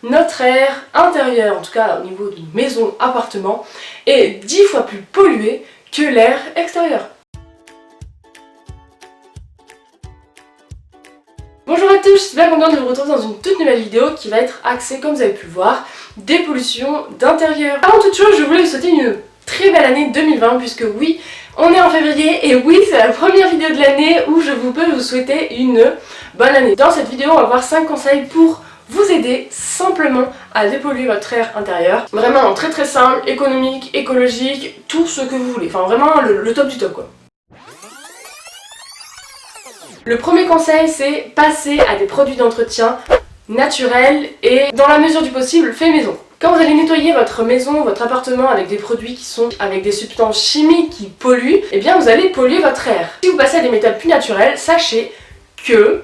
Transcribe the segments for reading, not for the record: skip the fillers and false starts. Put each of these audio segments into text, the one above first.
notre air intérieur, en tout cas au niveau d'une maison, appartement, est 10 fois plus pollué que l'air extérieur. Bonjour à tous, je suis super contente de vous retrouver dans une toute nouvelle vidéo qui va être axée, comme vous avez pu le voir, des pollutions d'intérieur. Avant toute chose, je voulais vous souhaiter une très belle année 2020 puisque oui, on est en février et oui, c'est la première vidéo de l'année où je peux vous souhaiter une bonne année. Dans cette vidéo, on va voir 5 conseils pour vous aider simplement à dépolluer votre air intérieur. Vraiment très simple, économique, écologique, tout ce que vous voulez. Enfin vraiment le top du top quoi. Le premier conseil, c'est passer à des produits d'entretien naturels et dans la mesure du possible, fait maison. Quand vous allez nettoyer votre maison, votre appartement avec des produits qui sont avec des substances chimiques qui polluent, eh bien vous allez polluer votre air. Si vous passez à des méthodes plus naturelles, sachez que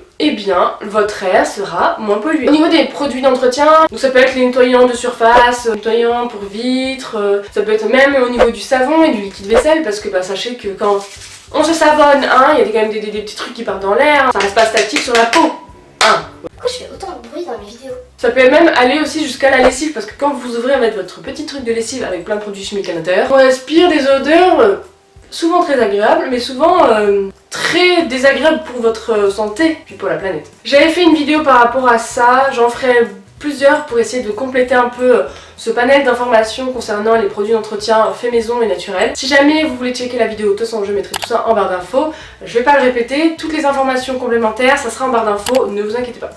votre air sera moins pollué. Au niveau des produits d'entretien, ça peut être les nettoyants de surface, nettoyants pour vitres, ça peut être même au niveau du savon et du liquide vaisselle parce que sachez que quand on se savonne, il y a quand même des petits trucs qui partent dans l'air, ça reste pas statique sur la peau. Pourquoi je fais autant de bruit dans mes vidéos? Ça peut même aller aussi jusqu'à la lessive parce que quand vous ouvrez avec votre petit truc de lessive avec plein de produits chimiques à l'intérieur, on respire des odeurs souvent très agréables mais souvent très désagréables pour votre santé puis pour la planète. J'avais fait une vidéo par rapport à ça, j'en ferai plusieurs pour essayer de compléter un peu ce panel d'informations concernant les produits d'entretien fait maison et naturels. Si jamais vous voulez checker la vidéo, de toute façon je mettrai tout ça en barre d'infos. Je vais pas le répéter, toutes les informations complémentaires, ça sera en barre d'infos, ne vous inquiétez pas.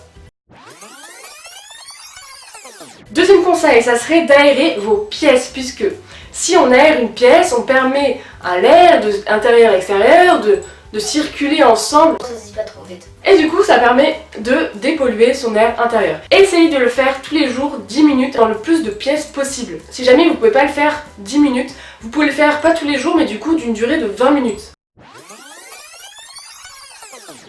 Deuxième conseil, ça serait d'aérer vos pièces puisque si on aère une pièce, on permet à l'air intérieur et extérieur de circuler ensemble. Ça se dit pas trop vite. Et du coup ça permet de dépolluer son air intérieur. Essayez de le faire tous les jours 10 minutes dans le plus de pièces possible. Si jamais vous pouvez pas le faire 10 minutes, vous pouvez le faire pas tous les jours mais du coup d'une durée de 20 minutes.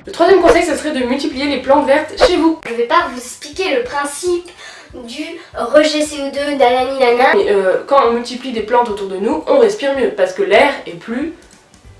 Le troisième conseil ça serait de multiplier les plantes vertes chez vous. Je vais pas vous expliquer le principe du rejet CO2 nanani nana. Mais quand on multiplie des plantes autour de nous, on respire mieux parce que l'air est plus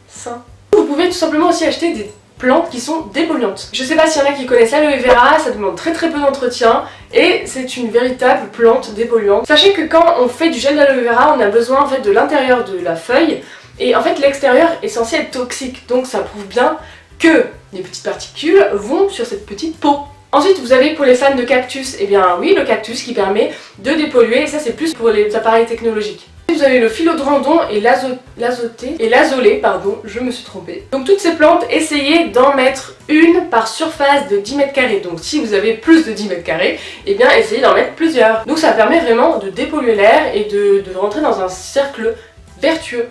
sain. Vous pouvez tout simplement aussi acheter des plantes qui sont dépolluantes. Je sais pas s'il y en a qui connaissent l'aloe vera, ça demande très peu d'entretien et c'est une véritable plante dépolluante. Sachez que quand on fait du gel d'aloe vera, on a besoin en fait de l'intérieur de la feuille et en fait l'extérieur est censé être toxique, donc ça prouve bien que les petites particules vont sur cette petite peau. Ensuite vous avez pour les fans de cactus, et bien oui le cactus qui permet de dépolluer et ça c'est plus pour les appareils technologiques. Vous avez le philodendron et l'azolé, pardon, je me suis trompée. Donc toutes ces plantes, essayez d'en mettre une par surface de 10 mètres carrés. Donc si vous avez plus de 10 mètres carrés, et bien essayez d'en mettre plusieurs. Donc ça permet vraiment de dépolluer l'air et de rentrer dans un cercle vertueux.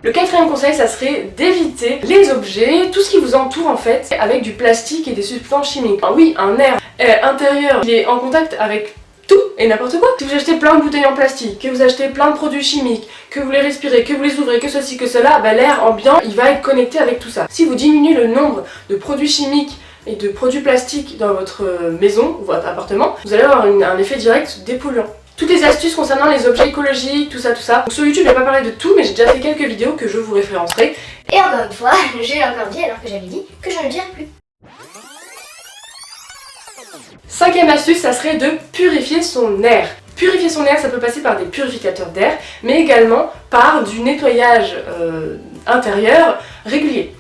Le quatrième conseil, ça serait d'éviter les objets, tout ce qui vous entoure en fait, avec du plastique et des substances chimiques. Oui, un air intérieur, il est en contact avec tout et n'importe quoi. Si vous achetez plein de bouteilles en plastique, que vous achetez plein de produits chimiques, que vous les respirez, que vous les ouvrez, que ceci, que cela, l'air ambiant, il va être connecté avec tout ça. Si vous diminuez le nombre de produits chimiques et de produits plastiques dans votre maison ou votre appartement, vous allez avoir un effet direct dépolluant. Toutes les astuces concernant les objets écologiques, tout ça. Donc sur YouTube, je vais pas parler de tout, mais j'ai déjà fait quelques vidéos que je vous référencerai. Et encore une fois, j'ai encore dit alors que j'avais dit que je ne le dirai plus. Cinquième astuce, ça serait de purifier son air. Purifier son air, ça peut passer par des purificateurs d'air, mais également par du nettoyage intérieur régulier.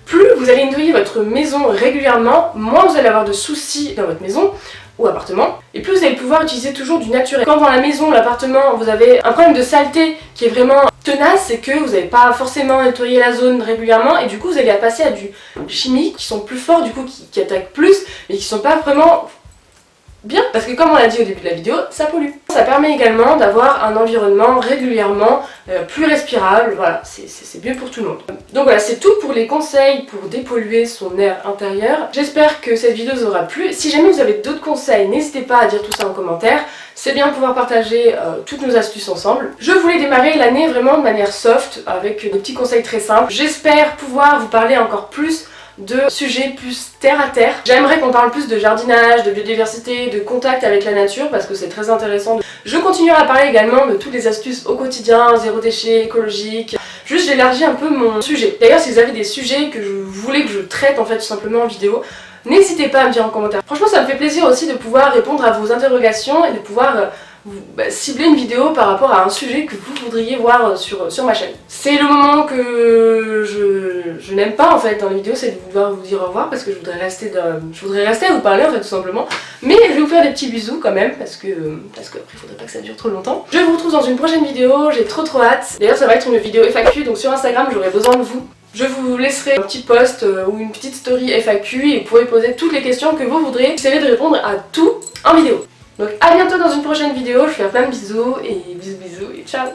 Plus vous allez nettoyer votre maison régulièrement, moins vous allez avoir de soucis dans votre maison ou appartement, et plus vous allez pouvoir utiliser toujours du naturel. Quand dans la maison, l'appartement, vous avez un problème de saleté qui est vraiment tenace, c'est que vous n'avez pas forcément nettoyé la zone régulièrement, et du coup vous allez passer à du chimique qui sont plus forts, du coup qui attaquent plus, mais qui sont pas vraiment bien, parce que comme on l'a dit au début de la vidéo, ça pollue. Ça permet également d'avoir un environnement régulièrement plus respirable, voilà, c'est mieux pour tout le monde. Donc voilà, c'est tout pour les conseils pour dépolluer son air intérieur. J'espère que cette vidéo vous aura plu. Si jamais vous avez d'autres conseils, n'hésitez pas à dire tout ça en commentaire. C'est bien de pouvoir partager toutes nos astuces ensemble. Je voulais démarrer l'année vraiment de manière soft, avec des petits conseils très simples. J'espère pouvoir vous parler encore plus de sujets plus terre à terre. J'aimerais qu'on parle plus de jardinage, de biodiversité, de contact avec la nature parce que c'est très intéressant. Je continuerai à parler également de toutes les astuces au quotidien, zéro déchet, écologique. Juste j'élargis un peu mon sujet. D'ailleurs si vous avez des sujets que vous voulez que je traite en fait tout simplement en vidéo, n'hésitez pas à me dire en commentaire. Franchement ça me fait plaisir aussi de pouvoir répondre à vos interrogations et de pouvoir cibler une vidéo par rapport à un sujet que vous voudriez voir sur ma chaîne. C'est le moment que je n'aime pas en fait dans les vidéos, c'est de devoir vous dire au revoir parce que je voudrais rester à vous parler en fait tout simplement. Mais je vais vous faire des petits bisous quand même parce que après il faudrait pas que ça dure trop longtemps. Je vous retrouve dans une prochaine vidéo, j'ai trop hâte. D'ailleurs ça va être une vidéo FAQ, donc sur Instagram j'aurai besoin de vous. Je vous laisserai un petit post ou une petite story FAQ et vous pourrez poser toutes les questions que vous voudrez. J'essaierai de répondre à tout en vidéo. Donc à bientôt dans une prochaine vidéo, je vous fais plein de bisous et bisous et ciao.